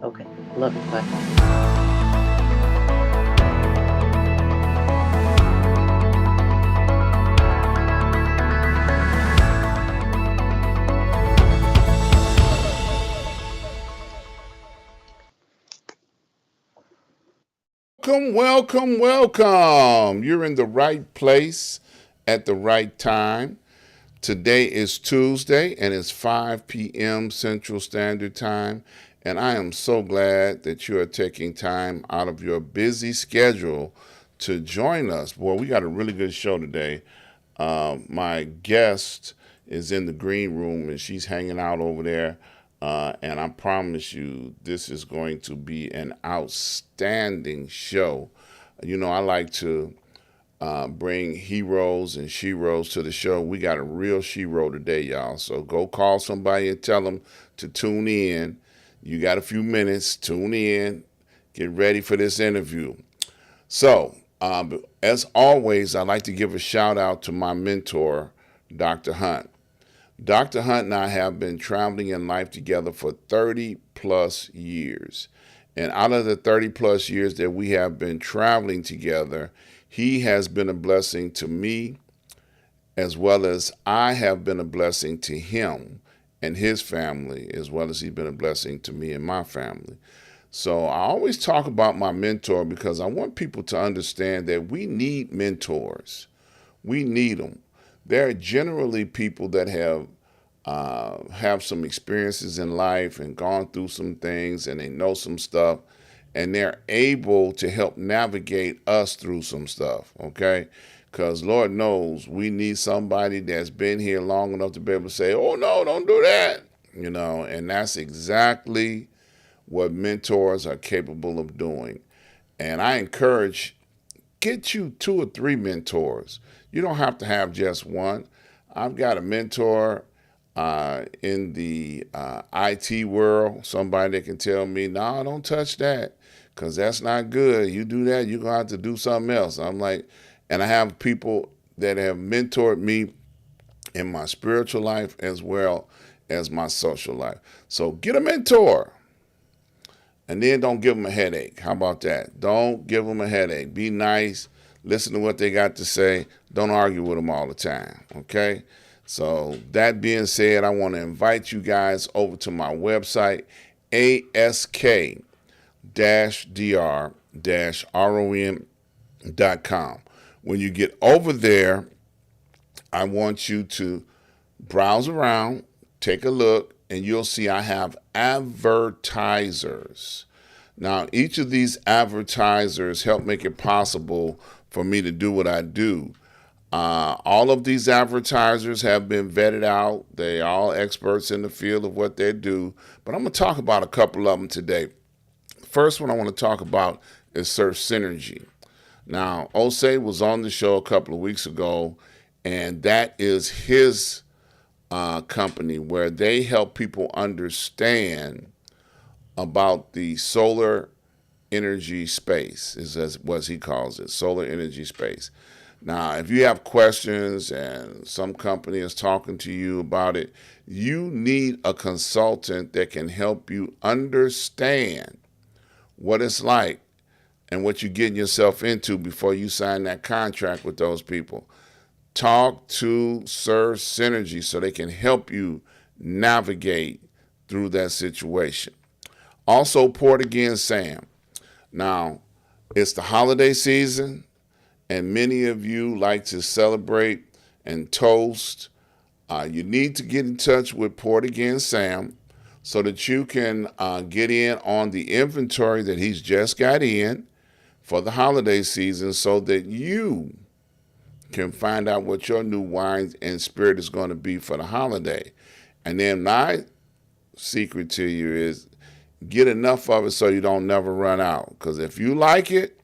Okay. Love you. Bye. Welcome, welcome, welcome. You're in the right place at the right time. Today is Tuesday and it's 5 p.m. Central Standard Time. And I am so glad that you are taking time out of your busy schedule to join us. Boy, we got a really good show today. My guest is in the green room and she's hanging out over there. And I promise you, this is going to be an outstanding show. You know, I like to bring heroes and sheroes to the show. We got a real shero today, y'all. So go call somebody and tell them to tune in. You got a few minutes, tune in, get ready for this interview. So, as always, I'd like to give a shout out to my mentor, Dr. Hunt. Dr. Hunt and I have been traveling in life together for 30 plus years. And out of the 30 plus years that we have been traveling together, he has been a blessing to me as well as I have been a blessing to him and his family, as well as he's been a blessing to me and my family. So I always talk about my mentor because I want people to understand that we need mentors. We need them. There are generally people that have some experiences in life and gone through some things and they know some stuff and they're able to help navigate us through some stuff, okay? Because Lord knows we need somebody that's been here long enough to be able to say, oh, no, don't do that, you know, and that's exactly what mentors are capable of doing. And I encourage, get you 2 or 3 mentors. You don't have to have just one. I've got a mentor in the IT world, somebody that can tell me, no, don't touch that because that's not good. You do that, you're going to have to do something else. I'm like, and I have people that have mentored me in my spiritual life as well as my social life. So get a mentor. And then don't give them a headache. How about that? Don't give them a headache. Be nice. Listen to what they got to say. Don't argue with them all the time. Okay? So that being said, I want to invite you guys over to my website, ask-dr-ron.com. When you get over there, I want you to browse around, take a look, and you'll see I have advertisers. Now, each of these advertisers help make it possible for me to do what I do. All of these advertisers have been vetted out. They are all experts in the field of what they do. But I'm going to talk about a couple of them today. The first one I want to talk about is Search Synergy. Now, Osei was on the show a couple of weeks ago, and that is his company where they help people understand about the solar energy space, is what he calls it, solar energy space. Now, if you have questions and some company is talking to you about it, you need a consultant that can help you understand what it's like and what you're getting yourself into before you sign that contract with those people. Talk to Serve Synergy so they can help you navigate through that situation. Also, Port Again Sam. Now, it's the holiday season, and many of you like to celebrate and toast. You need to get in touch with Port Again Sam so that you can get in on the inventory that he's just got in for the holiday season so that you can find out what your new wine and spirit is going to be for the holiday. And then my secret to you is get enough of it so you don't never run out. Because if you like it,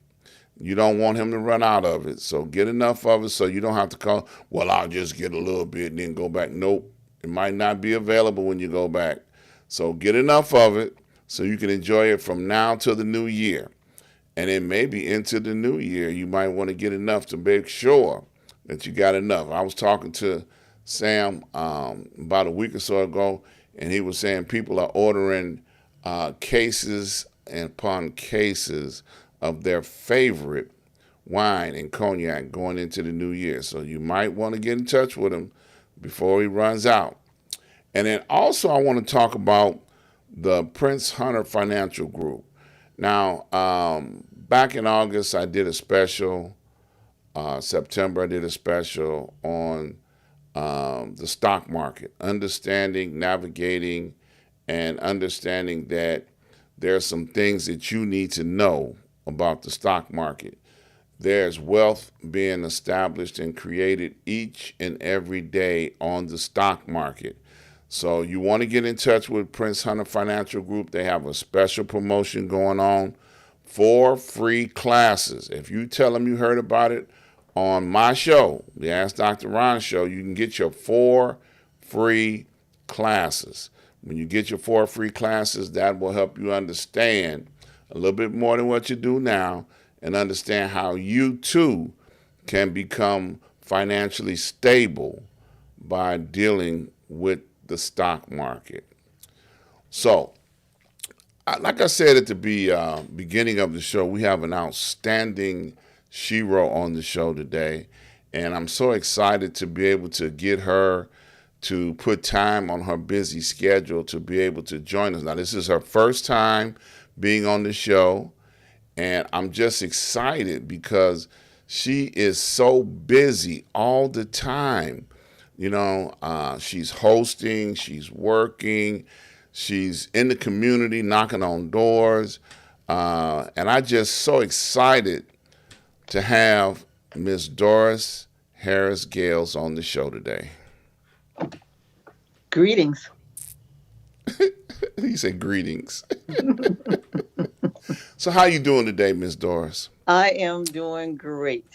you don't want him to run out of it. So get enough of it so you don't have to call, well, I'll just get a little bit and then go back. Nope. It might not be available when you go back. So get enough of it so you can enjoy it from now till the new year. And then maybe into the new year, you might want to get enough to make sure that you got enough. I was talking to Sam about a week or so ago, and he was saying people are ordering cases and upon cases of their favorite wine and cognac going into the new year. So you might want to get in touch with him before he runs out. And then also, I want to talk about the Prince Hunter Financial Group. Now, back in August, I did a special. September, I did a special on the stock market, understanding, navigating, and understanding that there are some things that you need to know about the stock market. There's wealth being established and created each and every day on the stock market. So you want to get in touch with Prince Hunter Financial Group. They have a special promotion going on, 4 free classes. If you tell them you heard about it on my show, the Ask Dr. Ron show, you can get your 4 free classes. When you get your 4 free classes, that will help you understand a little bit more than what you do now and understand how you too can become financially stable by dealing with the stock market. So, like I said at the beginning of the show, we have an outstanding Shiro on the show today, and I'm so excited to be able to get her to put time on her busy schedule to be able to join us. Now, this is her first time being on the show, and I'm just excited because she is so busy all the time. She's hosting, she's working, she's in the community knocking on doors, and I just so excited to have Miss Doris Harris Gayles on the show today. Greetings. He said greetings. So how you doing today, Miss Doris? I am doing great.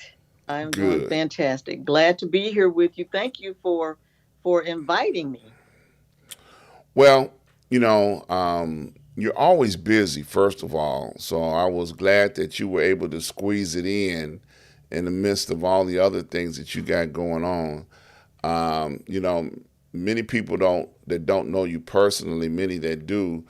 I am doing Good. fantastic. Glad to be here with you. Thank you for inviting me. Well, you're always busy, first of all. So I was glad that you were able to squeeze it in the midst of all the other things that you got going on. Many people don't know you personally, many that do,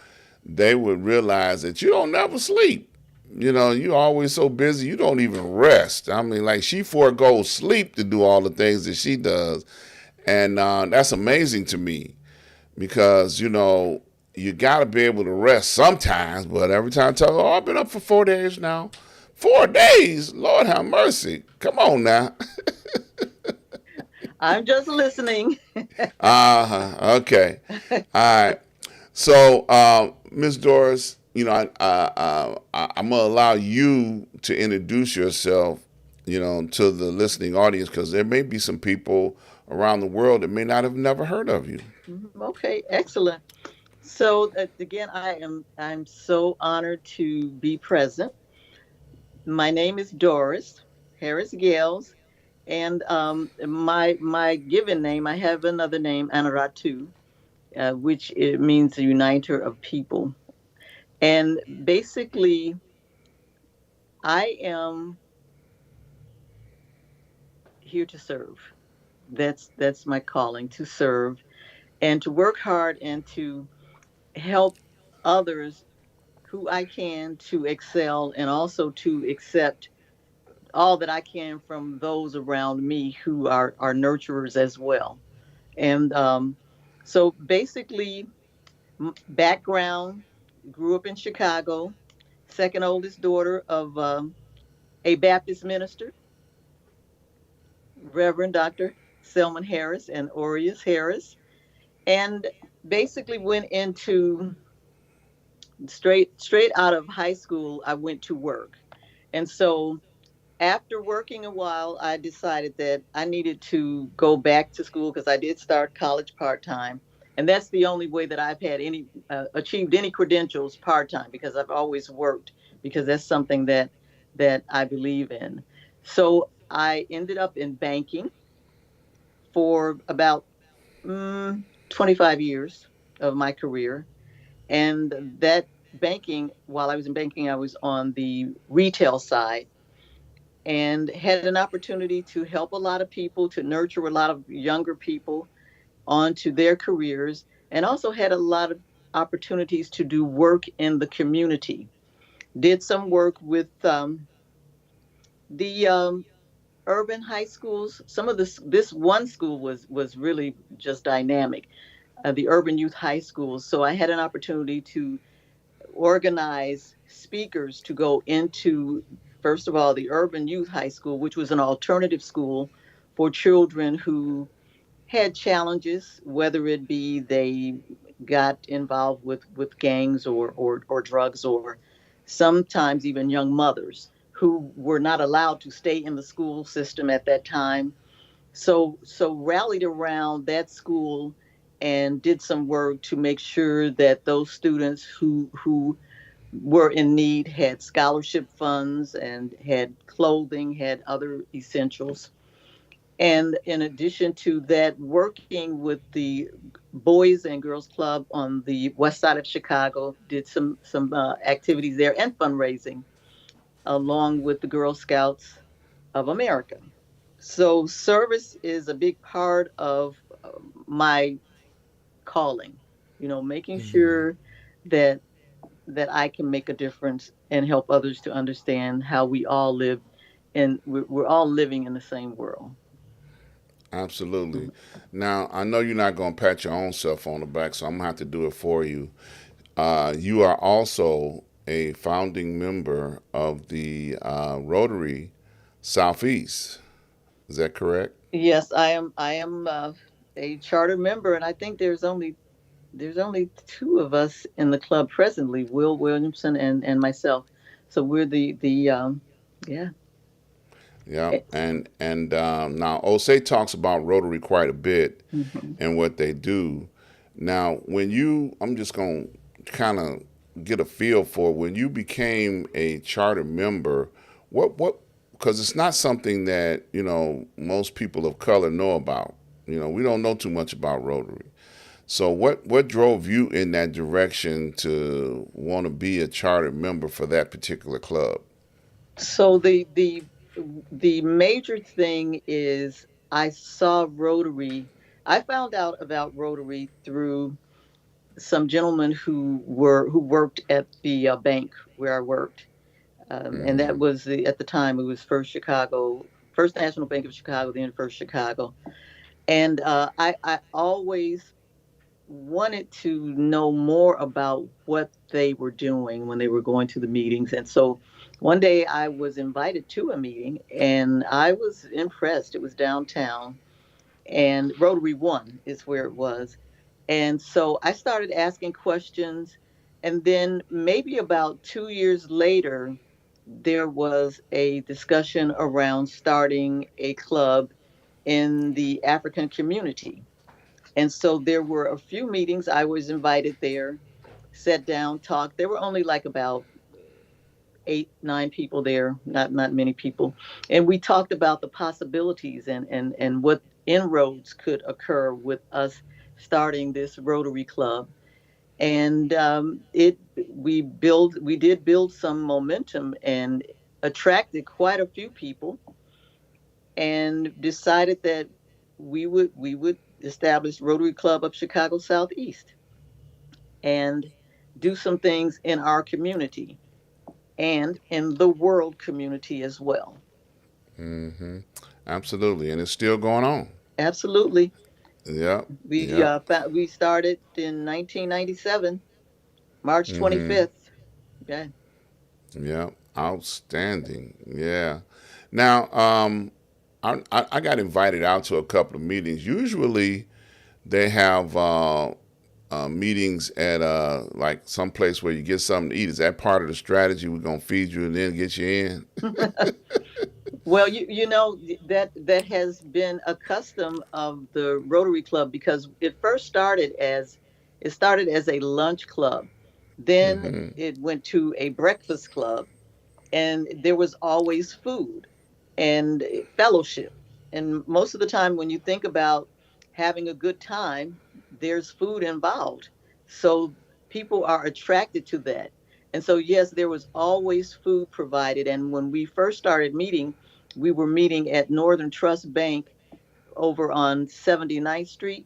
they would realize that you don't never sleep. You're always so busy, you don't even rest. I mean, like she foregoes sleep to do all the things that she does. And that's amazing to me because, you got to be able to rest sometimes. But every time I tell her, oh, I've been up for 4 days now. 4 days? Lord have mercy. Come on now. I'm just listening. Okay. All right. So, Ms. Doris, I'm going to allow you to introduce yourself, to the listening audience because there may be some people around the world that may not have never heard of you. Okay, excellent. So again, I'm so honored to be present. My name is Doris Harris Gales, and my given name, I have another name, Anaratu, which it means the uniter of people. And basically, I am here to serve. That's my calling, to serve and to work hard and to help others who I can to excel and also to accept all that I can from those around me who are nurturers as well. And so basically, background, grew up in Chicago, second oldest daughter of a Baptist minister, Reverend Dr. Selman Harris and Aureus Harris, and basically went into straight out of high school. I went to work, and so after working a while, I decided that I needed to go back to school because I did start college part time, and that's the only way that I've had any achieved any credentials part time because I've always worked because that's something that I believe in. So I ended up in banking for about 25 years of my career, and that banking, while I was in banking, I was on the retail side and had an opportunity to help a lot of people, to nurture a lot of younger people onto their careers, and also had a lot of opportunities to do work in the community. Did some work with the urban high schools. Some of this one school was really just dynamic. The urban youth high schools. So I had an opportunity to organize speakers to go into, first of all, the urban youth high school, which was an alternative school for children who had challenges, whether it be they got involved with gangs or drugs, or sometimes even young mothers who were not allowed to stay in the school system at that time. So rallied around that school and did some work to make sure that those students who were in need had scholarship funds and had clothing, had other essentials. And in addition to that, working with the Boys and Girls Club on the west side of Chicago, did some activities there and fundraising, along with the Girl Scouts of America. So service is a big part of my calling. Making sure that I can make a difference and help others to understand how we all live, and we're all living in the same world. Absolutely. Now, I know you're not going to pat your own self on the back, so I'm going to have to do it for you. You are also a founding member of the Rotary Southeast. Is that correct? Yes, I am a charter member, and I think there's only two of us in the club presently, Will Williamson and myself. So we're the yeah. Yeah. And now Osei talks about Rotary quite a bit Mhm. and what they do. Now, I'm just going to kind of get a feel for when you became a charter member. What? Because it's not something that most people of color know about. We don't know too much about Rotary. So what drove you in that direction to want to be a charter member for that particular club? So the major thing is I saw Rotary. I found out about Rotary through some gentlemen who worked at the bank where I worked, and that Mm-hmm. was at the time it was First National Bank of Chicago, then First Chicago, and I always wanted to know more about what they were doing when they were going to the meetings. And so one day I was invited to a meeting and I was impressed. It was downtown, and Rotary One is where it was. And so I started asking questions. And then maybe about 2 years later, there was a discussion around starting a club in the African community. And so there were a few meetings. I was invited there, sat down, talked. There were only like about 8, 9 people there, not many people. And we talked about the possibilities and what inroads could occur with us starting this Rotary Club. And it we did build some momentum and attracted quite a few people, and decided that we would establish Rotary Club of Chicago Southeast and do some things in our community and in the world community as well. Mm-hmm. Absolutely, and it's still going on. Absolutely. Yep. We Yep. uh, we started in 1997, March Mm-hmm. 25th. Yeah. Yep. Outstanding. Yeah. Now, I got invited out to a couple of meetings. Usually, they have meetings at like some place where you get something to eat. Is that part of the strategy? We're gonna feed you and then get you in. Well, that has been a custom of the Rotary Club, because it started as a lunch club. Then Mm-hmm. it went to a breakfast club, and there was always food and fellowship. And most of the time, when you think about having a good time, there's food involved. So people are attracted to that. And so, yes, there was always food provided. And when we first started meeting, we were meeting at Northern Trust Bank over on 79th Street.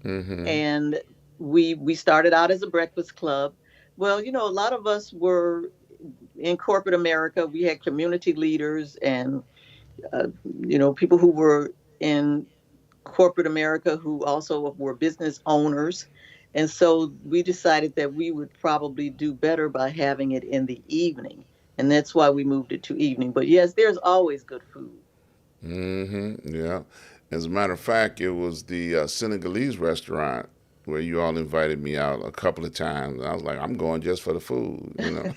Mm-hmm. And we started out as a breakfast club. Well, a lot of us were in corporate America. We had community leaders and uh, people who were in corporate America who also were business owners. And so we decided that we would probably do better by having it in the evening. And that's why we moved it to evening. But yes, there's always good food. Yeah. As a matter of fact, it was the Senegalese restaurant where you all invited me out a couple of times. I was like, I'm going just for the food, you know.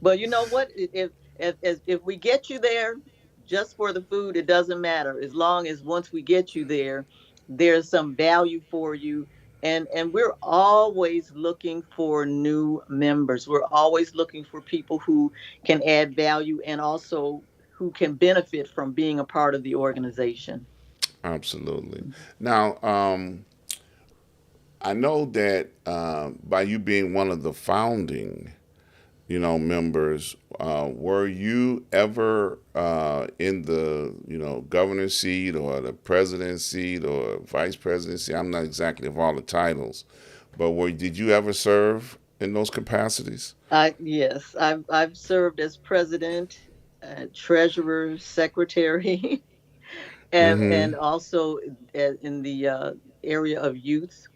But you know what? If we get you there just for the food, it doesn't matter. As long as once we get you there, there's some value for you. And we're always looking for new members. We're always looking for people who can add value and also who can benefit from being a part of the organization. Absolutely. Now, I know that by you being one of the founding, members, were you ever in the, governor's seat or the president's seat or vice presidency? I'm not exactly of all the titles, but did you ever serve in those capacities? Yes, I've served as president, treasurer, secretary, and Mm-hmm. also in the area of youth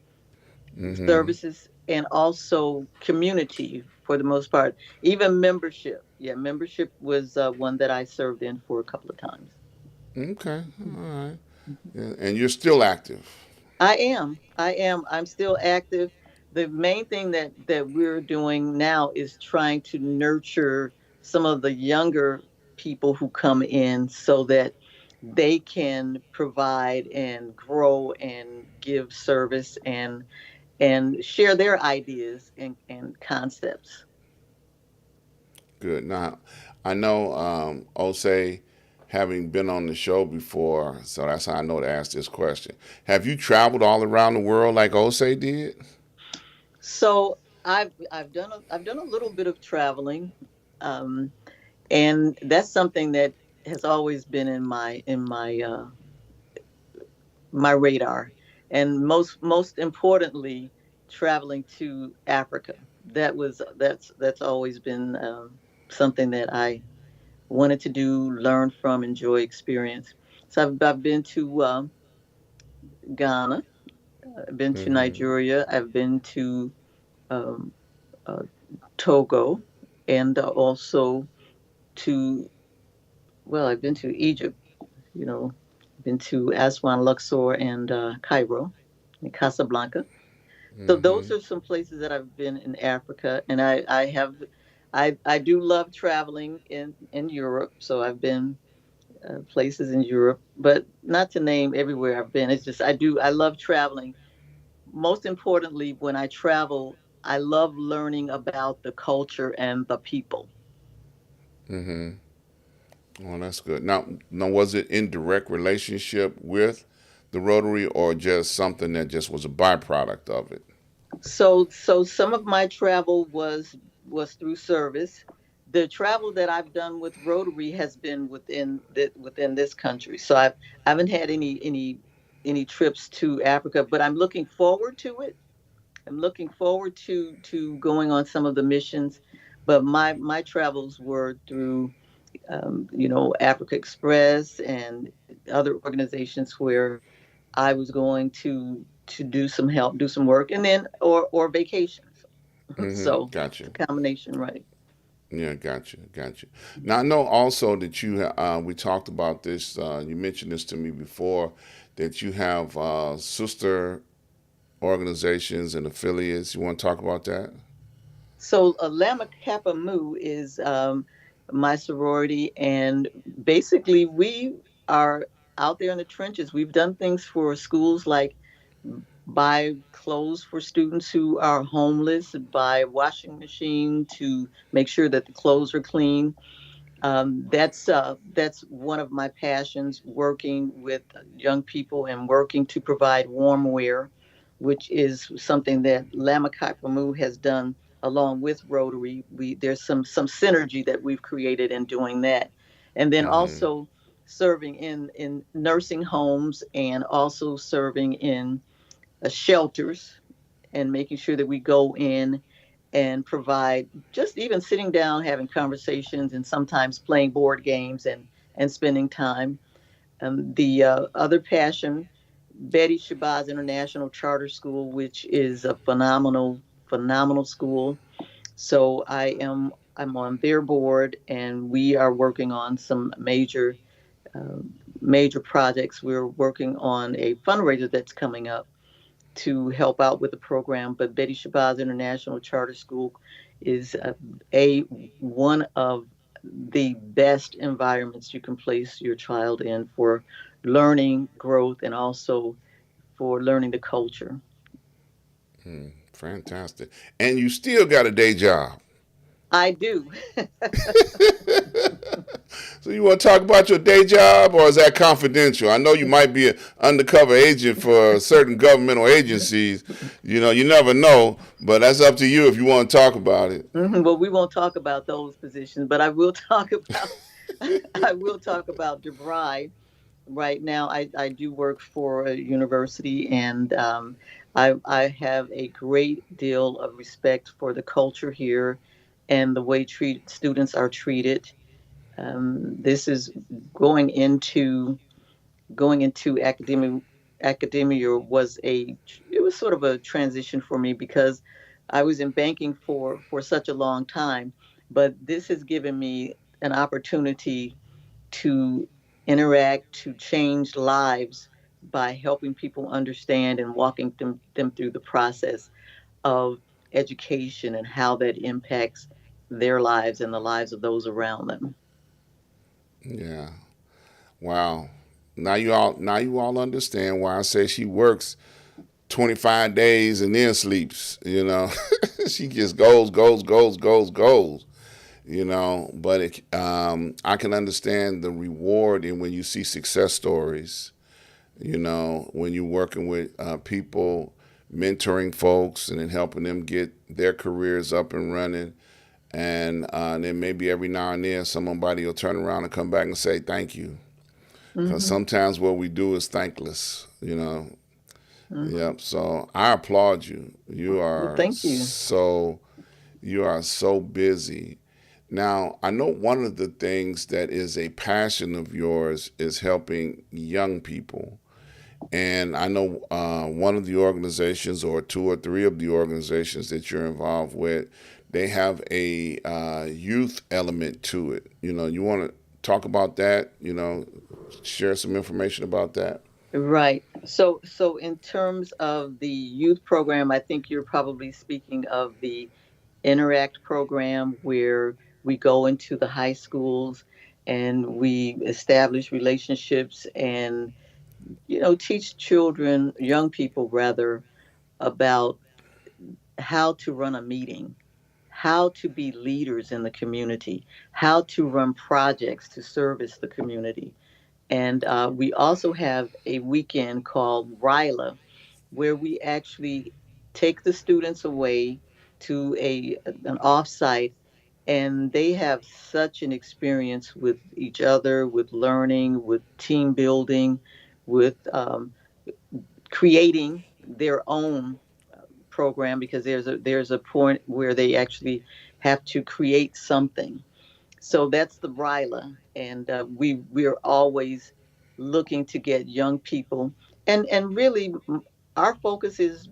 Mm-hmm. services and also community for the most part. Even membership. Yeah, membership was one that I served in for a couple of times. Okay. All right. Yeah, and you're still active. I am. I am. I'm still active. The main thing that we're doing now is trying to nurture some of the younger people who come in so that they can provide and grow and give service and share their ideas and concepts. Good. Now, I know Osei, having been on the show before, so that's how I know to ask this question. Have you traveled all around the world like Osei did? So I've done a little bit of traveling, um, and that's something that has always been in my radar, and most importantly, traveling to Africa. That's always been something that I wanted to do, learn from, enjoy, experience. So I've been to Ghana, I've been to Mm-hmm. Nigeria, I've been to um, uh, Togo, and also to I've been to Egypt. You know, been to Aswan, Luxor, and Cairo, and Casablanca. So those Mm-hmm. are some places that I've been in Africa, and I do love traveling in Europe. So I've been places in Europe, but not to name everywhere I've been. It's just I love traveling. Most importantly, when I travel, I love learning about the culture and the people. Mm-hmm. Oh, that's good. Now, was it in direct relationship with the Rotary, or just something that just was a byproduct of it? So some of my travel was through service. The travel that I've done with Rotary has been within this country. So I haven't had any trips to Africa, but I'm looking forward to it. I'm looking forward to going on some of the missions. But my travels were through Africa Express and other organizations where I was going to do some help, do some work, and then or vacations. Mm-hmm. So it's Gotcha. a combination, right? Yeah, gotcha, gotcha. Now I know also that we talked about this. You mentioned this to me before, that you have sister organizations and affiliates. You want to talk about that? So Lama Kappa Mu is my sorority, and basically we are out there in the trenches. We've done things for schools like buy clothes for students who are homeless, buy washing machine to make sure that the clothes are clean. That's one of my passions, working with young people and working to provide warm wear, which is something that Lamakai Pamu has done along with Rotary. There's some synergy that we've created in doing that, and then Mm-hmm. also serving in nursing homes and also serving in shelters, and making sure that we go in and provide, just even sitting down, having conversations, and sometimes playing board games and spending time. The other passion, Betty Shabazz International Charter School, which is a phenomenal school. So I'm on their board, and we are working on some uh, major projects. We're working on a fundraiser that's coming up to help out with the program. But Betty Shabazz International Charter School is a one of the best environments you can place your child in for learning, growth, and also for learning the culture. Fantastic. And you still got a day job. I do. So you want to talk about your day job, or is that confidential? I know you might be an undercover agent for certain governmental agencies. You know, you never know, but that's up to you if you want to talk about it. Well, we won't talk about those positions, but I will talk about I will talk about DeVry. Right now, I do work for a university, and I have a great deal of respect for the culture here and the way students are treated. This is going into academia was it was sort of a transition for me because I was in banking for such a long time, but this has given me an opportunity to interact, to change lives by helping people understand and walking them through the process of education and how that impacts their lives and the lives of those around them. Yeah. Wow. Now you all understand why I say she works 25 days and then sleeps, you know. She just goes. You know, but I can understand the reward in when you see success stories, you know, when you're working with people, mentoring folks and then helping them get their careers up and running. And then maybe every now and then somebody will turn around and come back and say thank you. Because Hmm. sometimes what we do is thankless, you know. Hmm. Yep. So I applaud you. Well, thank you. You are so busy. Now, I know one of the things that is a passion of yours is helping young people. And I know one of the organizations, or two or three of the organizations that you're involved with, they have a youth element to it. You know, you want to talk about that, you know, share some information about that? Right. So in terms of the youth program, I think you're probably speaking of the Interact program where we go into the high schools and we establish relationships and teach children, young people rather, about how to run a meeting, how to be leaders in the community, how to run projects to service the community. And we also have a weekend called RILA, where we actually take the students away to an offsite, and they have such an experience with each other, with learning, with team building, with creating their own program, because there's a point where they actually have to create something. So that's the RILA, and we're always looking to get young people, and really our focus is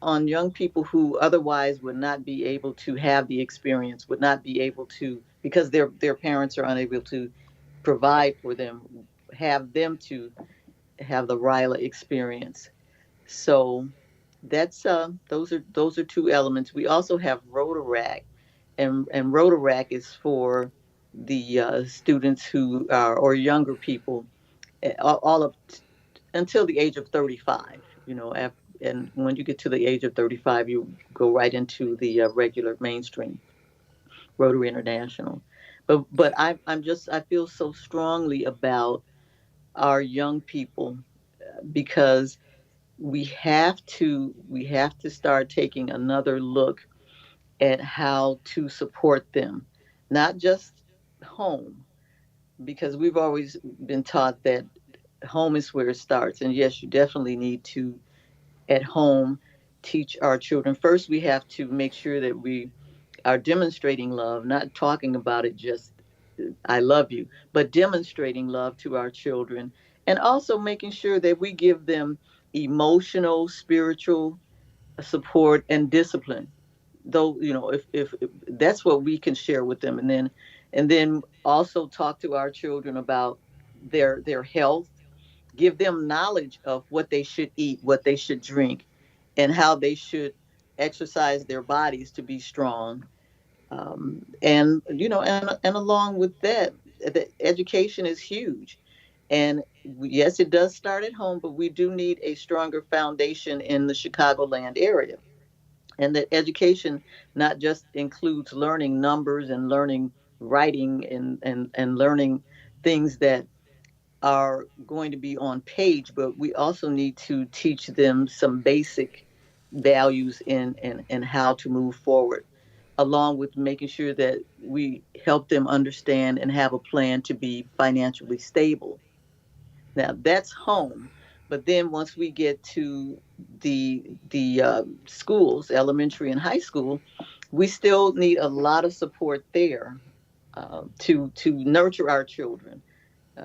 on young people who otherwise would not be able to have the experience, would not be able to, because their parents are unable to provide for them, have them to have the RILA experience. So that's those are two elements. We also have Rotaract, and Rotaract is for the students who are, or younger people, all up until the age of 35. And when you get to the age of 35, you go right into the regular mainstream Rotary International. But I feel so strongly about our young people, because we have to start taking another look at how to support them, not just home, because we've always been taught that home is where it starts. And yes, you definitely need to at home teach our children. First, we have to make sure that we are demonstrating love, not talking about it just I love you, but demonstrating love to our children, and also making sure that we give them emotional, spiritual support and discipline. Though, if that's what we can share with them, and then also talk to our children about their health, give them knowledge of what they should eat, what they should drink, and how they should exercise their bodies to be strong. And along with that, the education is huge. And yes, it does start at home, but we do need a stronger foundation in the Chicagoland area. And that education not just includes learning numbers and learning writing and learning things that are going to be on page, but we also need to teach them some basic values in how to move forward, along with making sure that we help them understand and have a plan to be financially stable. Now that's home, but then once we get to the schools, elementary and high school, we still need a lot of support there to nurture our children.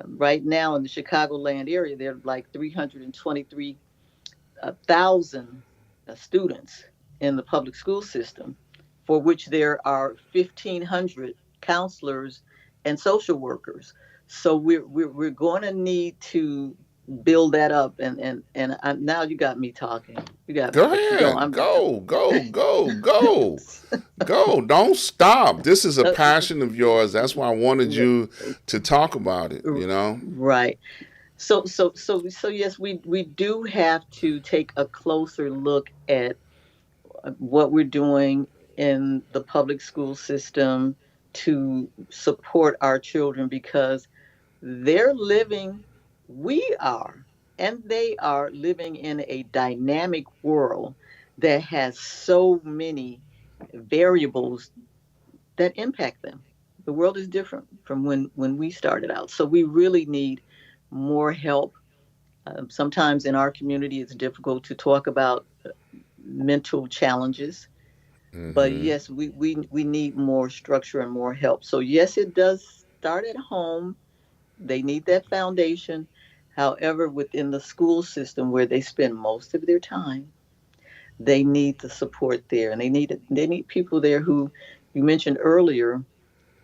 Right now in the Chicagoland area, there are like 323,000 students in the public school system, for which there are 1,500 counselors and social workers. So we're going to need to build that up. And now you got me talking. You got me. Go But go. ahead. Go, go, go, go. Go. Don't stop. This is a Uh, passion of yours. That's why I wanted you to talk about it, you know? right. So yes, we do have to take a closer look at what we're doing in the public school system to support our children, because they're living, we are, and they are living in a dynamic world that has so many variables that impact them. The world is different from when we started out. So we really need more help. Sometimes in our community, it's difficult to talk about mental challenges. But Mm-hmm. yes, we need more structure and more help. So yes, it does start at home. They need that foundation. However, within the school system where they spend most of their time, they need the support there, and they need people there who you mentioned earlier,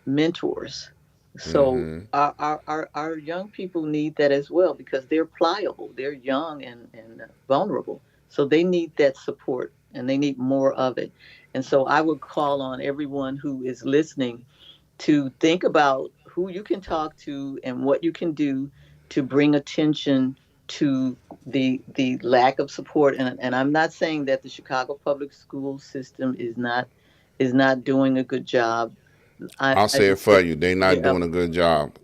mentors. So Mm-hmm. our young people need that as well, because they're pliable, they're young and vulnerable. So they need that support and they need more of it. And so I would call on everyone who is listening to think about who you can talk to and what you can do to bring attention to the lack of support. And I'm not saying that the Chicago public school system is not doing a good job. I'll I say it just for you. They're not yeah. doing a good job.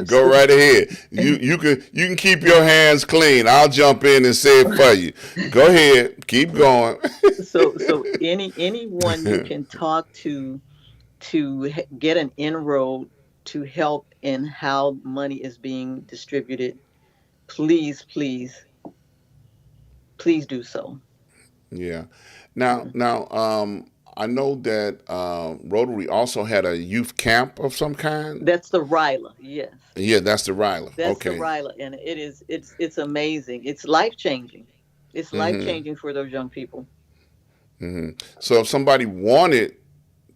Go so, right ahead. You can keep your hands clean. I'll jump in and say it for you. Go ahead. Keep going. so anyone you can talk to get an inroad to help in how money is being distributed, please, please, please do so. Yeah. Now, I know that Rotary also had a youth camp of some kind. That's the RILA, yes. Yeah, that's the Ryla. That's the Okay. RILA, and it's amazing. It's life changing. It's life Mm-hmm. changing for those young people. Mm-hmm. So if somebody wanted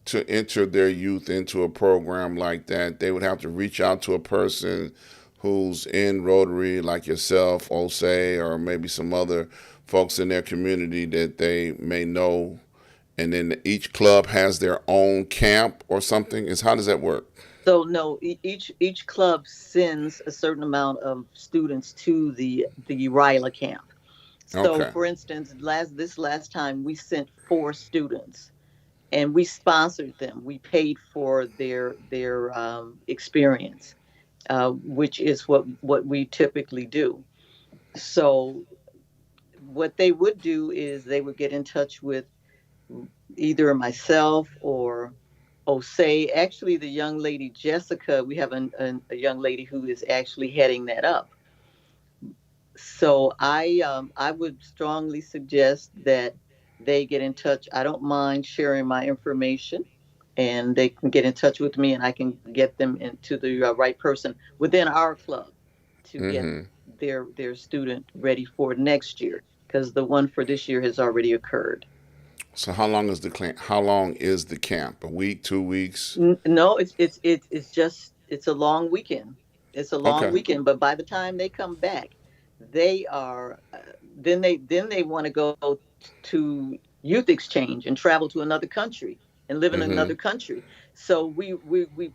to enter their youth into a program like that, they would have to reach out to a person who's in Rotary, like yourself, Osei, or maybe some other folks in their community that they may know. And then each club has their own camp or something. Is how does that work? So no, each club sends a certain amount of students to the RILA camp. So, Okay. for instance, last time we sent 4 students, and we sponsored them. We paid for their experience, which is what we typically do. So, what they would do is they would get in touch with either myself or Osei. Actually, the young lady Jessica, we have a young lady who is actually heading that up. So I would strongly suggest that they get in touch. I don't mind sharing my information, and they can get in touch with me, and I can get them into the right person within our club to get Mm-hmm. their student ready for next year, because the one for this year has already occurred. So how long is the camp? A week, 2 weeks? No, it's just it's a long weekend. It's a long Okay. weekend, but by the time they come back, they are then they want to go to youth exchange and travel to another country and live in Mm-hmm. another country. So we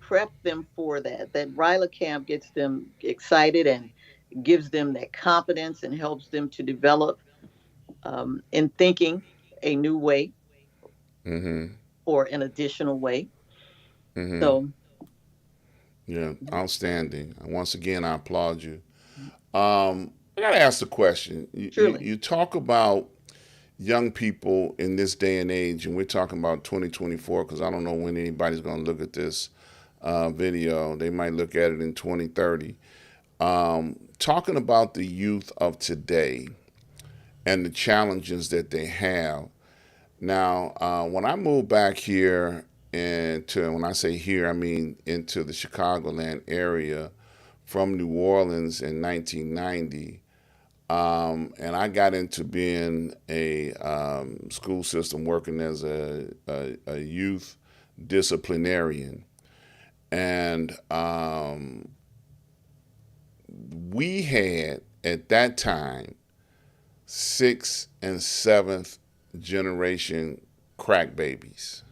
prep them for that. That Ryla camp gets them excited and gives them that confidence and helps them to develop in thinking a new way Mm-hmm. or an additional way. Mm-hmm. So Yeah, outstanding. Once again, I applaud you. I gotta ask the question. truly. You talk about young people in this day and age, and we're talking about 2024 because I don't know when anybody's going to look at this video. They might look at it in 2030. Talking about the youth of today and the challenges that they have. Now, when I moved back here, when I say here, I mean into the Chicagoland area from New Orleans in 1990. And I got into being a school system working as a youth disciplinarian. And we had at that time sixth and seventh generation crack babies.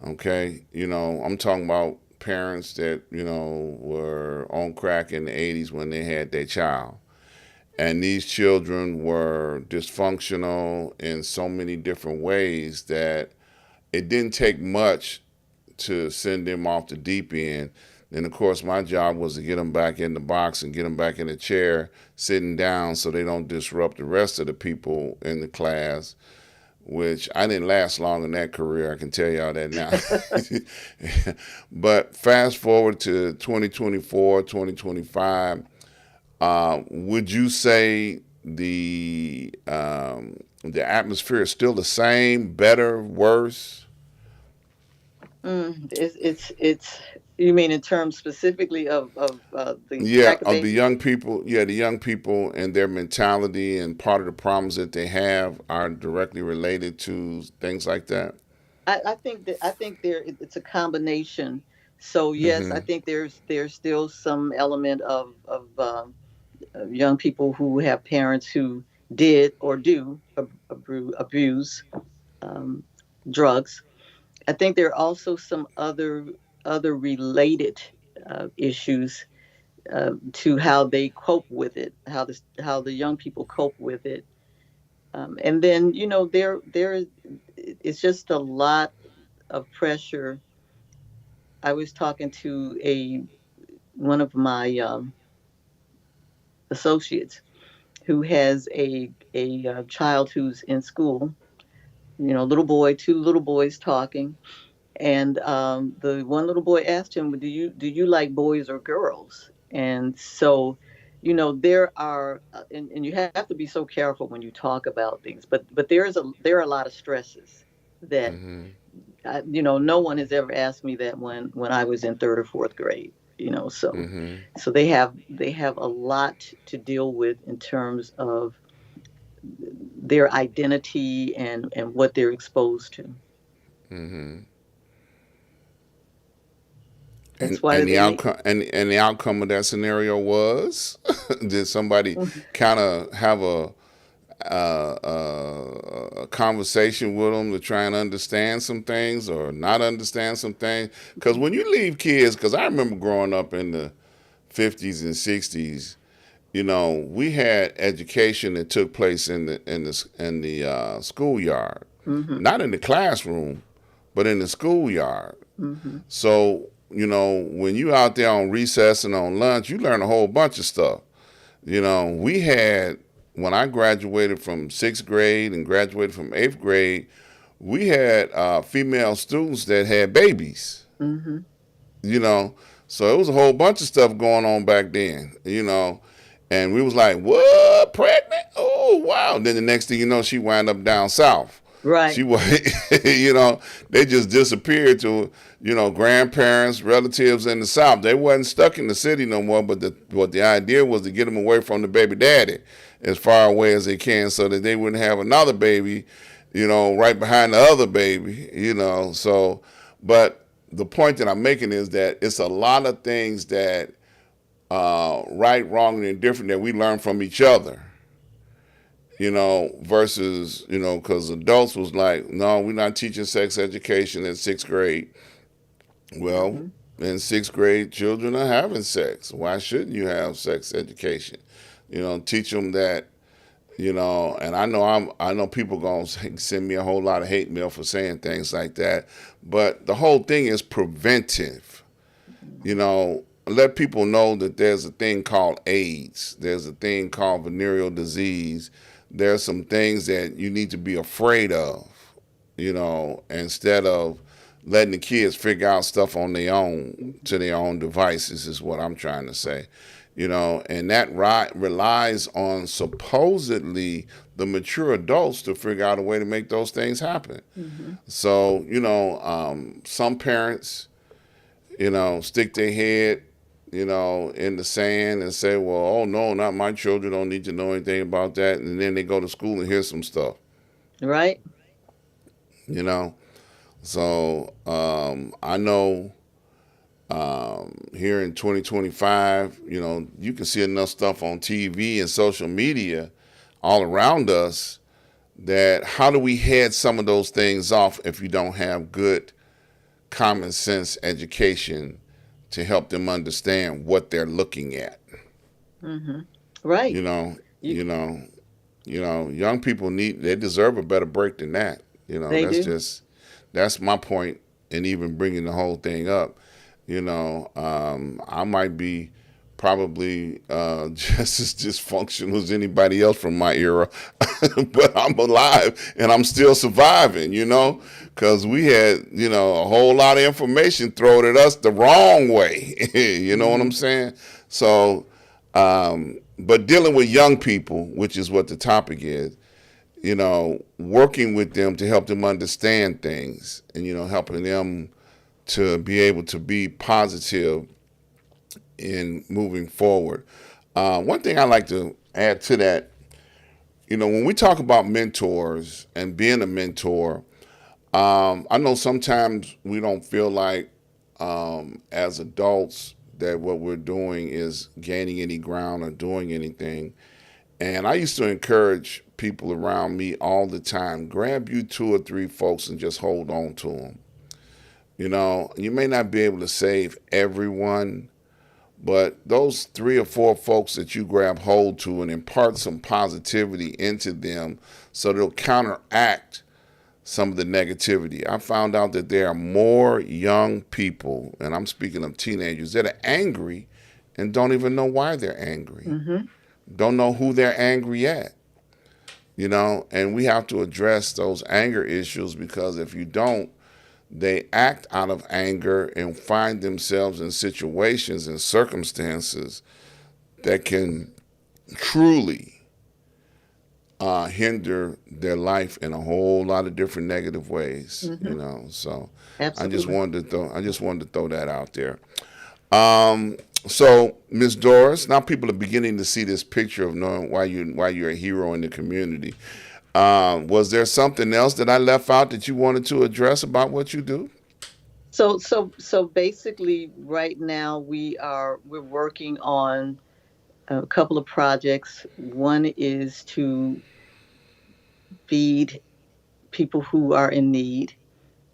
Okay. I'm talking about parents that, were on crack in the 80s when they had their child. And these children were dysfunctional in so many different ways that it didn't take much to send them off the deep end. And of course, my job was to get them back in the box and get them back in the chair, sitting down so they don't disrupt the rest of the people in the class, which I didn't last long in that career. I can tell y'all that now. But fast forward to 2024, 2025. Would you say the atmosphere is still the same, better, worse? It's you mean in terms specifically of the Yeah, cracker of the babies? young people. Yeah, the young people and their mentality and part of the problems that they have are directly related to things like that. I think it's a combination. So yes, I Mm-hmm. think there's still some element of young people who have parents who did or do abuse um, drugs. I think there are also some other related issues to how they cope with it, how the young people cope with it, and then there it's just a lot of pressure. I was talking to a one of my associates who has a child who's in school. Little boy, two little boys talking, and the one little boy asked him, "Do you like boys or girls?" And so, there are, and you have to be so careful when you talk about things. But there are a lot of stresses that Mm-hmm. no one has ever asked me that when I was in third or fourth grade. So Mm-hmm. they have a lot to deal with in terms of their identity and what they're exposed to. Mm-hmm. That's And why and the they make. outcome and the outcome of that scenario was did somebody kind of have a conversation with them to try and understand some things or not understand some things? Because when you leave kids, because I remember growing up in the 50s and 60s, we had education that took place in the schoolyard, Hmm. not in the classroom, but in the schoolyard. Hmm. So, when you out there on recess and on lunch, you learn a whole bunch of stuff. We had, when I graduated from sixth grade and graduated from eighth grade, we had female students that had babies, Hmm. you know. So it was a whole bunch of stuff going on back then. And we was like, what, pregnant? Oh, wow. Then the next thing you know, she wound up down south. She Right. was, they just disappeared to, grandparents, relatives in the South. They wasn't stuck in the city no more, but the idea was to get them away from the baby daddy as far away as they can so that they wouldn't have another baby, right behind the other baby, So, but the point that I'm making is that it's a lot of things that, right, wrong, and indifferent that we learn from each other, versus, because adults was like, no, we're not teaching sex education in sixth grade. Well, Hmm. in sixth grade, children are having sex. Why shouldn't you have sex education? Teach them that. And I know people gonna send me a whole lot of hate mail for saying things like that. But the whole thing is preventive. Let people know that there's a thing called AIDS. There's a thing called venereal disease. There's some things that you need to be afraid of, instead of letting the kids figure out stuff on their own to their own devices, is what I'm trying to say. And that relies on supposedly the mature adults to figure out a way to make those things happen. Hmm. So, some parents, stick their head, in the sand and say, well, oh no, not my children, don't need to know anything about that. And then they go to school and hear some stuff, Right. you know. So I know here in 2025, you can see enough stuff on TV and social media all around us that how do we head some of those things off if you don't have good common sense education to help them understand what they're looking at. Hmm. Right. You know, You, you know, young people they deserve a better break than that. they do. That's my point in even bringing the whole thing up. I might be probably just as dysfunctional as anybody else from my era, but I'm alive and I'm still surviving, because we had, a whole lot of information thrown at us the wrong way. You know what I'm Hmm. saying? So, but dealing with young people, which is what the topic is, working with them to help them understand things and, helping them to be able to be positive in moving forward. One thing I like to add to that, when we talk about mentors and being a mentor, I know sometimes we don't feel like, as adults, that what we're doing is gaining any ground or doing anything. And I used to encourage people around me all the time, grab you two or three folks and just hold on to them. You may not be able to save everyone, but those three or four folks that you grab hold to and impart some positivity into them so they'll counteract some of the negativity. I found out that there are more young people, and I'm speaking of teenagers, that are angry and don't even know why they're angry, Hmm. don't know who they're angry at. And we have to address those anger issues, because if you don't, they act out of anger and find themselves in situations and circumstances that can truly hinder their life in a whole lot of different negative ways. Hmm. So Absolutely. I just wanted to throw that out there. Um, so Miss Doris, now people are beginning to see this picture of knowing why you're a hero in the community. Was there something else that I left out that you wanted to address about what you do? So basically, right now we're working on a couple of projects. One is to feed people who are in need,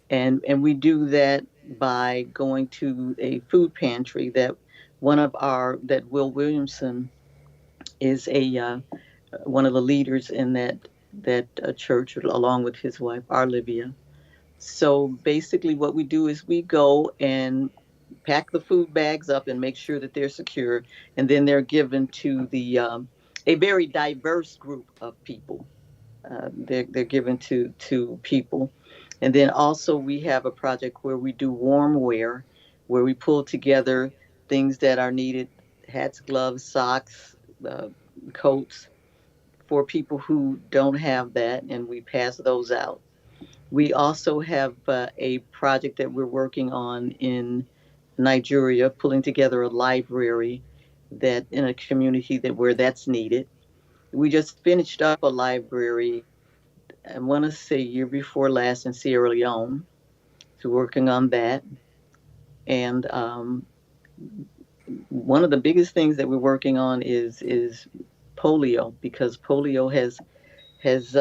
and we do that by going to a food pantry that Will Williamson is a one of the leaders in that church, along with his wife Arlivia. So basically, what we do is we go and pack the food bags up and make sure that they're secure, and then they're given to the a very diverse group of people. They're given to people, and then also we have a project where we do warm wear, where we pull together things that are needed: hats, gloves, socks, uh, coats for people who don't have that, and we pass those out. We also have a project that we're working on in Nigeria, pulling together a library that in a community that where that's needed. We just finished up a library, I want to say year before last in Sierra Leone. So working on that, and one of the biggest things that we're working on is polio, because polio has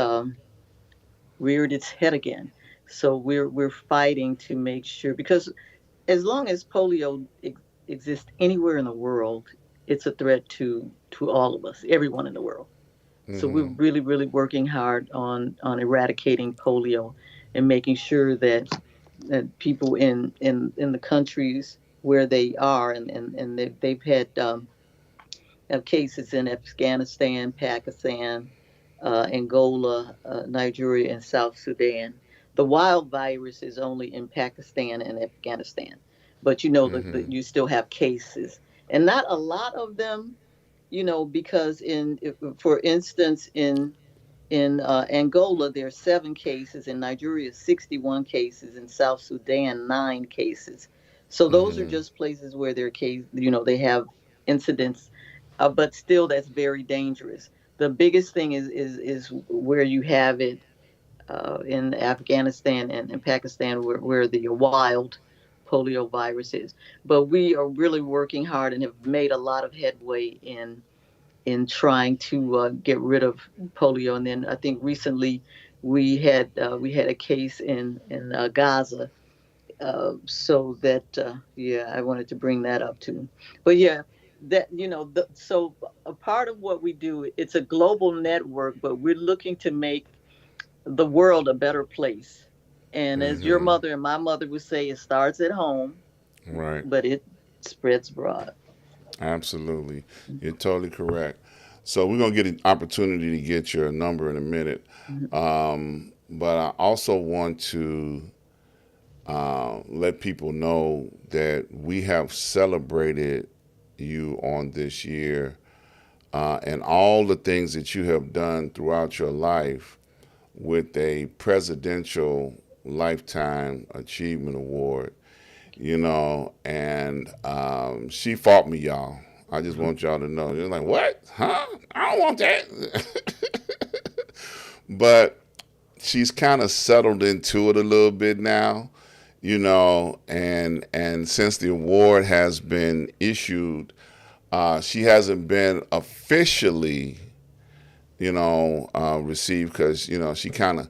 reared its head again. So we're fighting to make sure, because as long as polio exists anywhere in the world, it's a threat to all of us, everyone in the world. So we're Mm-hmm. really working hard on eradicating polio and making sure that people in the countries where they are, and they've had cases in Afghanistan, Pakistan, Angola, Nigeria, and South Sudan. The wild virus is only in Pakistan and Afghanistan, but Mm-hmm. you still have cases, and not a lot of them. Because for instance, in Angola, there are 7 cases. In Nigeria, 61 cases. In South Sudan, 9 cases. So those are Mm-hmm. just places where they have incidents, but still, that's very dangerous. The biggest thing is where you have it in Afghanistan and Pakistan, where the wild polio virus is. But we are really working hard and have made a lot of headway in trying to get rid of polio. And then I think recently we had a case in Gaza. So that yeah, I wanted to bring that up too. But yeah, so a part of what we do, it's a global network, but we're looking to make the world a better place. And as your Mm-hmm. mother and my mother would say, it starts at home, Right. but it spreads abroad. Absolutely. You're totally correct. So we're gonna get an opportunity to get your number in a minute. Mhm. But I also want to let people know that we have celebrated you on this year and all the things that you have done throughout your life with a presidential lifetime achievement award. And she fought me, y'all. I just want y'all to know. You're like, what? Huh? I don't want that. But she's kind of settled into it a little bit now, and since the award has been issued, she hasn't been officially, received because, she kind of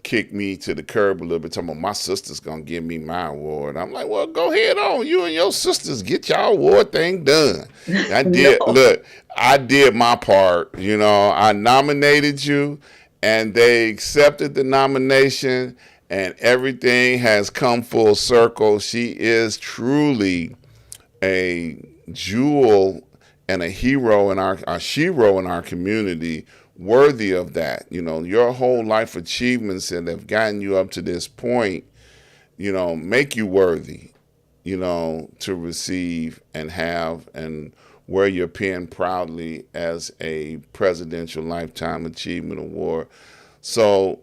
kicked me to the curb a little bit, talking about my sister's gonna give me my award. I'm like, well, go ahead on. You and your sisters get your award thing done. I did. No. Look, I did my part. I nominated you, and they accepted the nomination, and everything has come full circle. She is truly a jewel and a hero in our a shero in our community, worthy of that. Your whole life achievements that have gotten you up to this point, make you worthy, to receive and have and wear your pen proudly as a presidential lifetime achievement award. So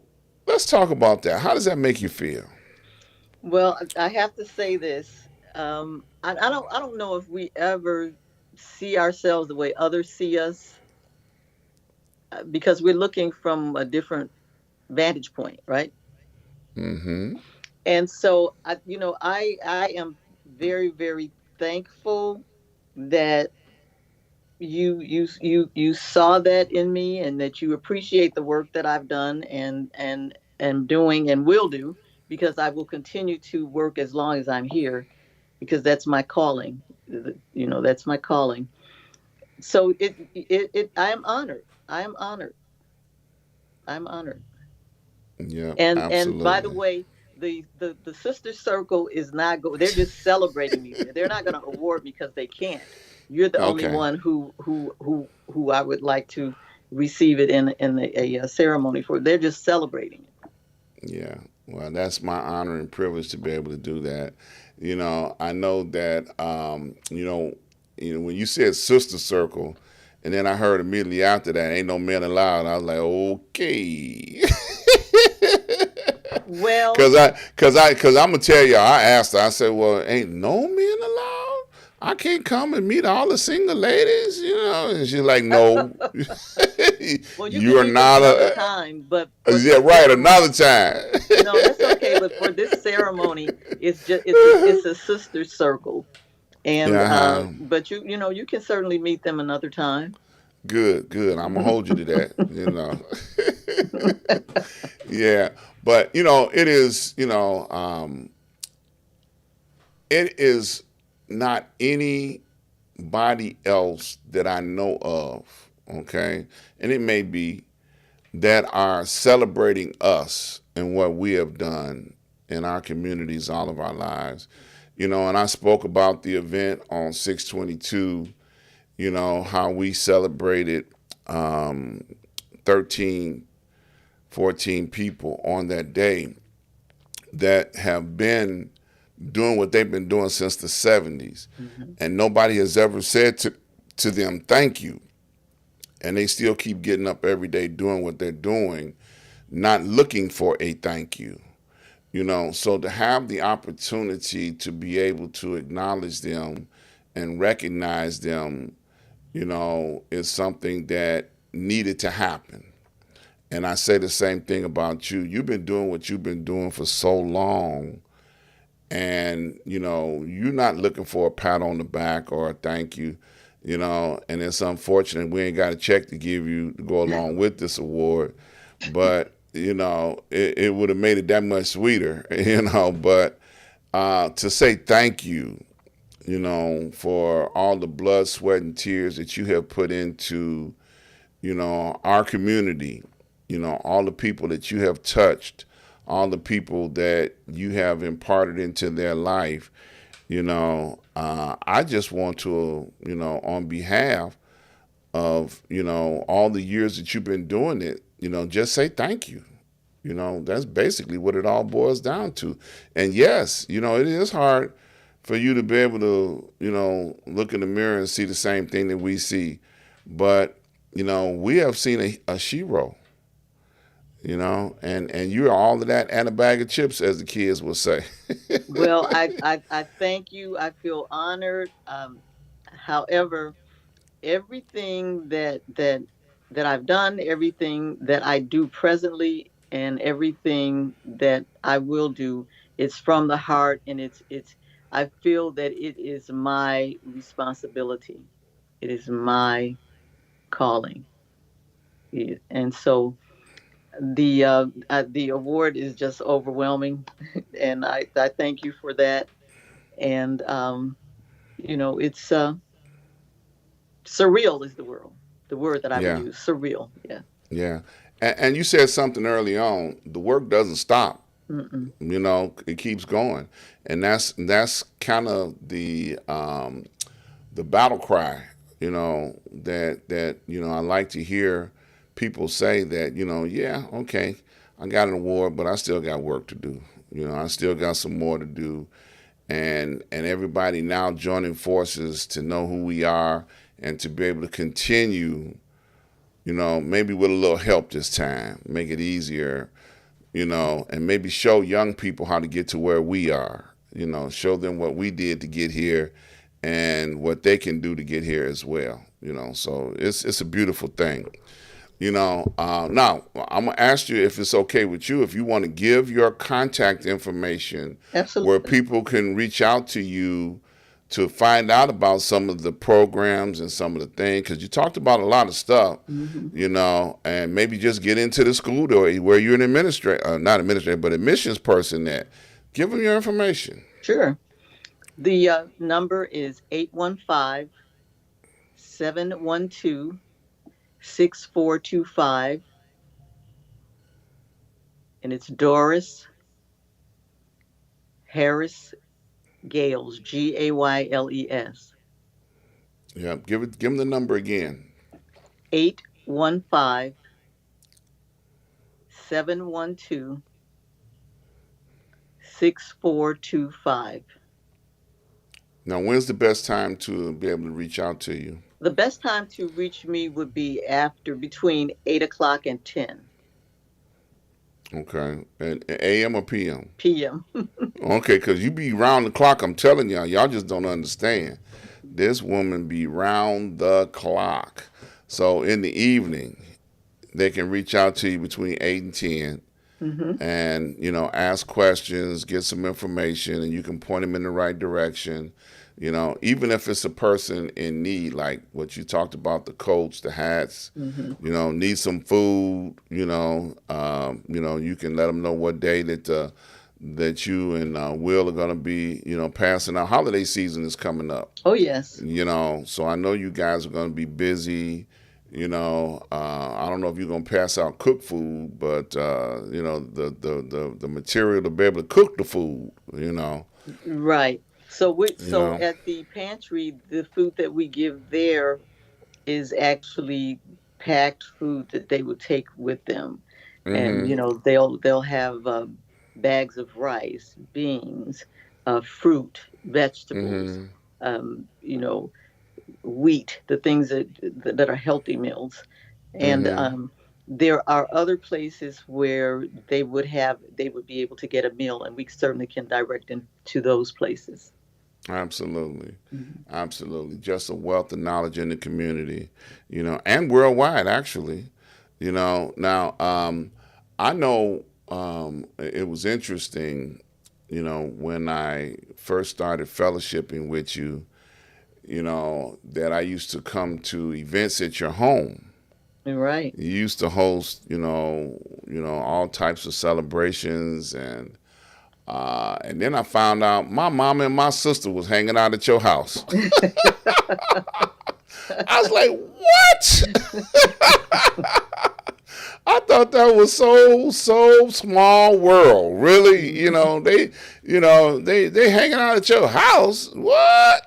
let's talk about that. How does that make you feel? Well, I have to say this. I don't know if we ever see ourselves the way others see us, because we're looking from a different vantage point, right? Mm-hmm. And so I am very thankful that you saw that in me, and that you appreciate the work that I've done and doing and will do, because I will continue to work as long as I'm here, because that's my calling. That's my calling. So I am honored. I am honored. I'm honored. Yeah, And by the absolutely. way, the sister circle is not go. They're just celebrating me. They're not going to award me because they can't. You're the only Okay. one who I would like to receive it in a ceremony for. They're just celebrating it. Yeah. Well, that's my honor and privilege to be able to do that. I know that when you said sister circle, And then I heard immediately after that, ain't no men allowed. I was like, okay. Well, Cause I'm gonna tell you, I asked her. I said, "Well, ain't no men allowed. I can't come and meet all the single ladies, you know." And she's like, "No, well, you you can are meet them not another a." time, but for Yeah, this right. Another ceremony, time. no, that's okay. But for this ceremony, it's a sister circle, and Yeah. but you can certainly meet them another time. Good, good. I'm gonna hold you to that. Yeah, but it is. It is not anybody else that I know of. Okay, and it may be that are celebrating us and what we have done in our communities all of our lives. And I spoke about the event on 622, how we celebrated 13, 14 people on that day that have been doing what they've been doing since the 70s. Hmm. And nobody has ever said to them, thank you. And they still keep getting up every day doing what they're doing, not looking for a thank you. So to have the opportunity to be able to acknowledge them and recognize them, is something that needed to happen. And I say the same thing about you. You've been doing what you've been doing for so long, and you're not looking for a pat on the back or a thank you. And it's unfortunate we ain't got a check to give you to go along with this award, but it would have made it that much sweeter. But to say thank you, for all the blood, sweat, and tears that you have put into our community, all the people that you have touched, all the people that you have imparted into their life. I just want to, on behalf of, all the years that you've been doing it, just say thank you. That's basically what it all boils down to. And yes, it is hard for you to be able to, look in the mirror and see the same thing that we see. But, we have seen a shero, and you're all of that and a bag of chips, as the kids will say. Well, I thank you. I feel honored. However, everything that I've done, everything that I do presently, and everything that I will do, it's from the heart, and it's. I feel that it is my responsibility. It is my calling, and so the award is just overwhelming, and I thank you for that. And it's surreal is the word that I would Yeah, use. Surreal. Yeah. yeah. And you said something early on. The work doesn't stop. Mm-mm. It keeps going, and that's kind of the battle cry. That I like to hear people say that. Yeah, okay, I got an award, but I still got work to do. I still got some more to do, and everybody now joining forces to know who we are and to be able to continue. Maybe with a little help this time, make it easier, and maybe show young people how to get to where we are. Show them what we did to get here and what they can do to get here as well. So it's a beautiful thing. Now I'm gonna ask you if it's okay with you if you want to give your contact information where Absolutely. people can reach out to you to find out about some of the programs and some of the things, because you talked about a lot of stuff, Hmm. and maybe just get into the school door where you're an administrator, not administrator, but admissions person. That give them your information. Sure. The number is 815-712-6425, and it's Doris Harris Gayles, Gayles. Yeah, give them the number again. 815-712-6425. Now, when's the best time to be able to reach out to you? The best time to reach me would be after between 8 o'clock and 10 Okay. And AM or PM? p.m. Okay, because you be round the clock. I'm telling y'all just don't understand. This woman be round the clock. So in the evening, they can reach out to you between 8 and 10 hmm and, ask questions, get some information, and you can point them in the right direction. Even if it's a person in need, like what you talked about, the coats, the hats, hmm need some food, you can let them know what day that you and Will are going to be, passing out. Holiday season is coming up, Oh, yes. so I know you guys are going to be busy. I don't know if you're going to pass out cooked food, but, the material to be able to cook the food, Right. you So know. at the pantry, the food that we give there is actually packed food that they would take with them, and Mm-hmm. they'll have bags of rice, beans, fruit, vegetables, Mm-hmm. um, you know, wheat, the things that are healthy meals, and Mm-hmm. there are other places where they would be able to get a meal, and we certainly can direct them to those places. Absolutely. Mhm. Absolutely. Just a wealth of knowledge in the community, and worldwide, actually. Now, I know it was interesting, when I first started fellowshipping with you, that I used to come to events at your home. Right. You used to host, all types of celebrations and then I found out my mom and my sister was hanging out at your house. I was like, what? I thought that was so small world. Really, they hanging out at your house. What?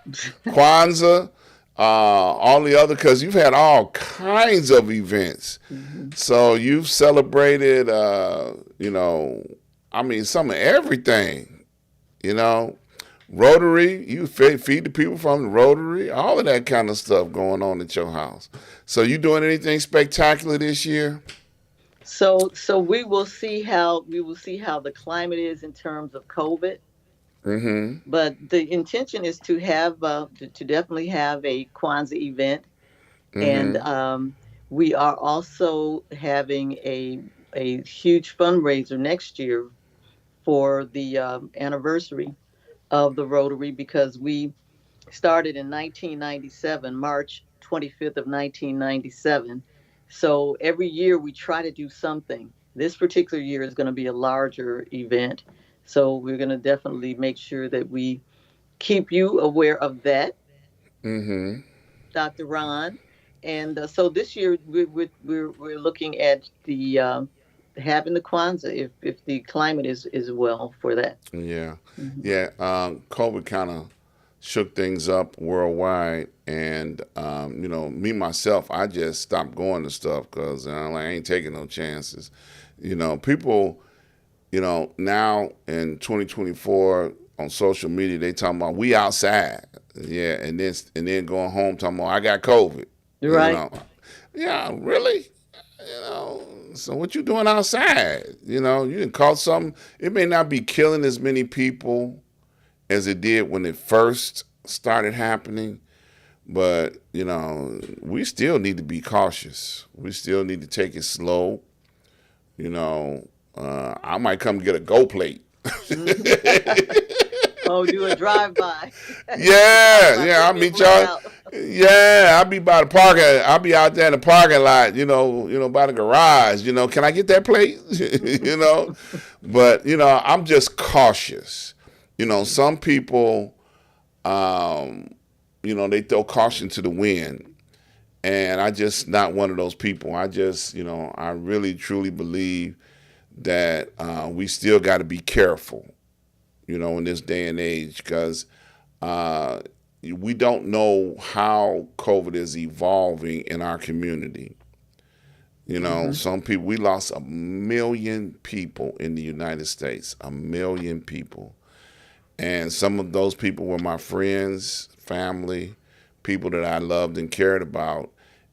Kwanzaa, all the other, because you've had all kinds of events. Mhm. So you've celebrated, some of everything. You know, Rotary, you feed the people from the Rotary, all of that kind of stuff going on at your house. So you doing anything spectacular this year? So we will see how the climate is in terms of COVID. Mm-hmm. But the intention is to have to definitely have a Kwanzaa event, and Mm-hmm. we are also having a huge fundraiser next year for the anniversary of the Rotary, because we started in 1997, March 25th of 1997. So every year we try to do something. This particular year is going to be a larger event. So we're going to definitely make sure that we keep you aware of that, Mm-hmm. Dr. Ron. And so this year we're looking at the having the Kwanzaa, if the climate is well for that. Yeah. Mhm. Yeah. COVID kind of shook things up worldwide. And, me, myself, I just stopped going to stuff because I ain't taking no chances. People, now in 2024 on social media, they talking about we outside. Yeah. And then going home talking about I got COVID. You Right. know, yeah, really? You know, so what you doing outside? You done caught something. It may not be killing as many people as it did when it first started happening, but we still need to be cautious. We still need to take it slow. You know, I might come get a Go plate. Mhm. Oh, do a drive by. Drive Yeah, by, yeah, bring I'll me a meet plate y'all. out. Yeah, I'll be by the parking. I'll be out there in the parking lot. By the garage. Can I get that plate? But I'm just cautious. Some people, um, they throw caution to the wind, and I just not one of those people. I just, I really truly believe that we still got to be careful. In this day and age, because uh, we don't know how COVID is evolving in our community. hmm Some people, we lost 1 million people in the United States, 1 million people. And some of those people were my friends, family, people that I loved and cared about,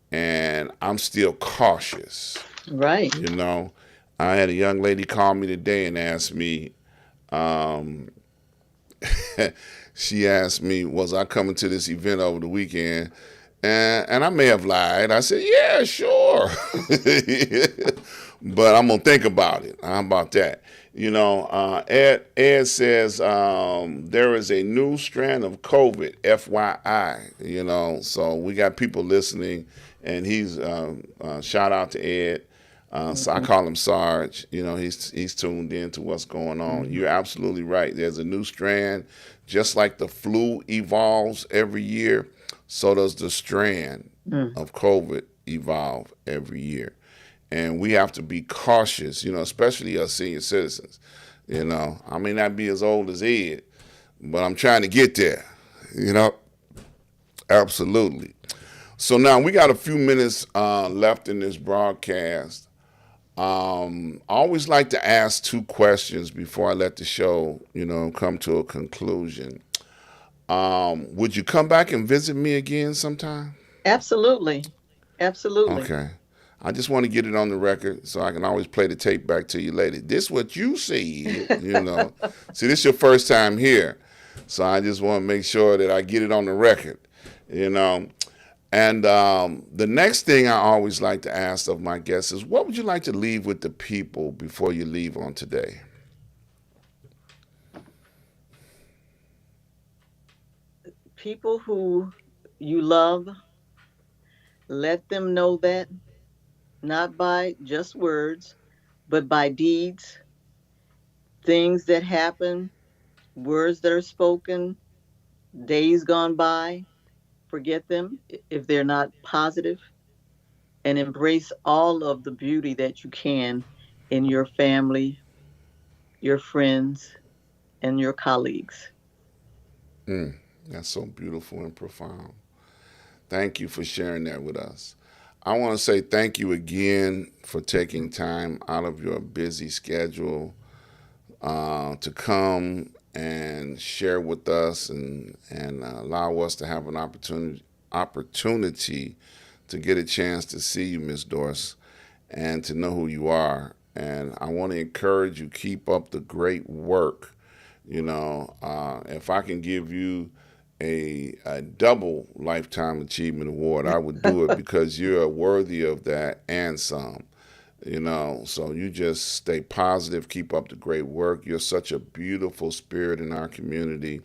and I'm still cautious. Right. You know, I had a young lady call me today and ask me, um, she asked me, was I coming to this event over the weekend? And I may have lied. I said, yeah, sure. But I'm going to think about it. How about that? Ed says there is a new strand of COVID, FYI. So we got people listening, and he's shout out to Ed. So I call him Sarge. He's tuned in to what's going on. You're absolutely right. There's a new strand, just like the flu evolves every year. So does the strand of COVID evolve every year. And we have to be cautious, especially us senior citizens. I may not be as old as Ed, but I'm trying to get there, Absolutely. So now we got a few minutes left in this broadcast. I always like to ask 2 questions before I let the show, come to a conclusion. Would you come back and visit me again sometime? Absolutely. Absolutely. Okay. I just want to get it on the record so I can always play the tape back to you later. This what you see, See, this is your first time here. So I just want to make sure that I get it on the record, And the next thing I always like to ask of my guests is, what would you like to leave with the people before you leave on today? People who you love, let them know that, not by just words, but by deeds, things that happen, words that are spoken, days gone by. Forget them if they're not positive, and embrace all of the beauty that you can in your family, your friends, and your colleagues. That's so beautiful and profound. Thank you for sharing that with us. I want to say thank you again for taking time out of your busy schedule to come and share with us and allow us to have an opportunity to get a chance to see you, Miss Doris, and to know who you are. And I want to encourage you, keep up the great work. If I can give you a double Lifetime Achievement Award, I would do it because you're worthy of that and some. So you just stay positive, keep up the great work. You're such a beautiful spirit in our community.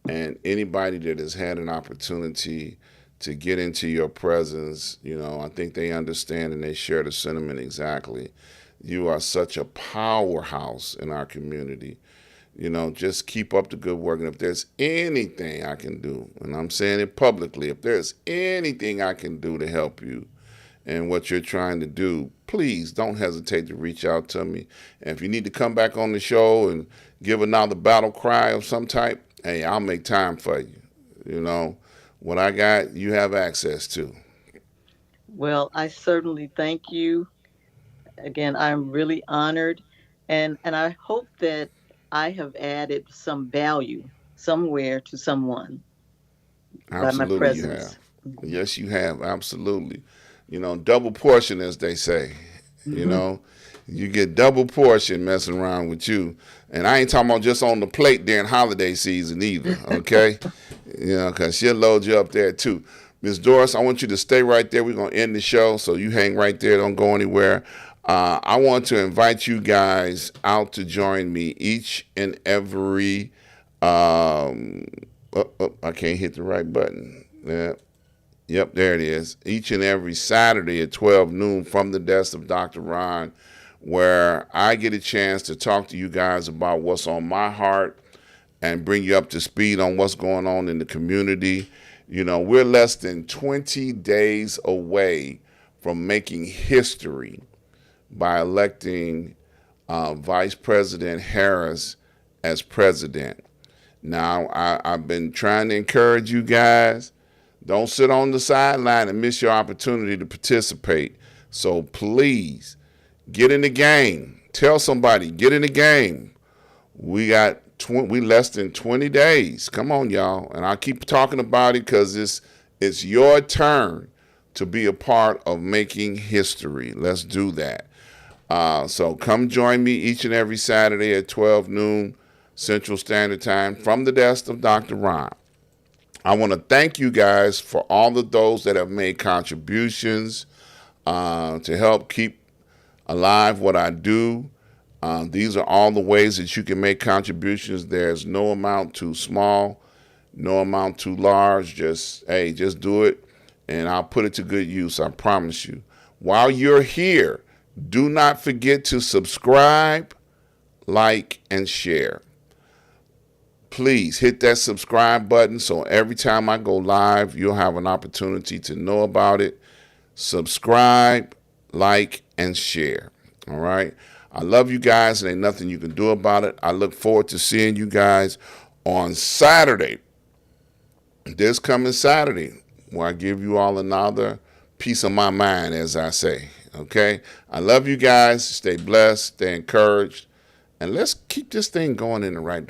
And anybody that has had an opportunity to get into your presence, I think they understand and they share the sentiment exactly. You are such a powerhouse in our community. Just keep up the good work. And if there's anything I can do, and I'm saying it publicly, if there's anything I can do to help you in what you're trying to do, please don't hesitate to reach out to me. And if you need to come back on the show and give another battle cry of some type, hey, I'll make time for you. What I got, you have access to. Well, I certainly thank you. Again, I'm really honored, and I hope that I have added some value somewhere to someone by my Absolutely, you presence. have. Yes, you have. Absolutely. Double portion, as they say. You get double portion messing around with you. And I ain't talking about just on the plate during holiday season either, okay? Because she'll load you up there too. Ms. Doris, I want you to stay right there. We're going to end the show, so you hang right there. Don't go anywhere. I want to invite you guys out to join me each and every, I can't hit the right button. Yep, there it is. Each and every Saturday at 12 noon from the desk of Dr. Ron, where I get a chance to talk to you guys about what's on my heart and bring you up to speed on what's going on in the community. We're less than 20 days away from making history by electing Vice President Harris as president. Now, I've been trying to encourage you guys, don't sit on the sideline and miss your opportunity to participate. So please, get in the game. Tell somebody, get in the game. We less than 20 days. Come on, y'all. And I keep talking about it because It's your turn to be a part of making history. Let's do that. So come join me each and every Saturday at 12 noon Central Standard Time from the desk of Dr. Ron. I want to thank you guys for all of those that have made contributions to help keep alive what I do. These are all the ways that you can make contributions. There's no amount too small, no amount too large. Just do it, and I'll put it to good use. I promise you. While you're here, do not forget to subscribe, like, and share. Please hit that subscribe button so every time I go live, you'll have an opportunity to know about it. Subscribe, like, and share. All right? I love you guys, and ain't nothing you can do about it. I look forward to seeing you guys on Saturday, this coming Saturday, where I give you all another piece of my mind, as I say. Okay? I love you guys. Stay blessed, stay encouraged, and let's keep this thing going in the right direction.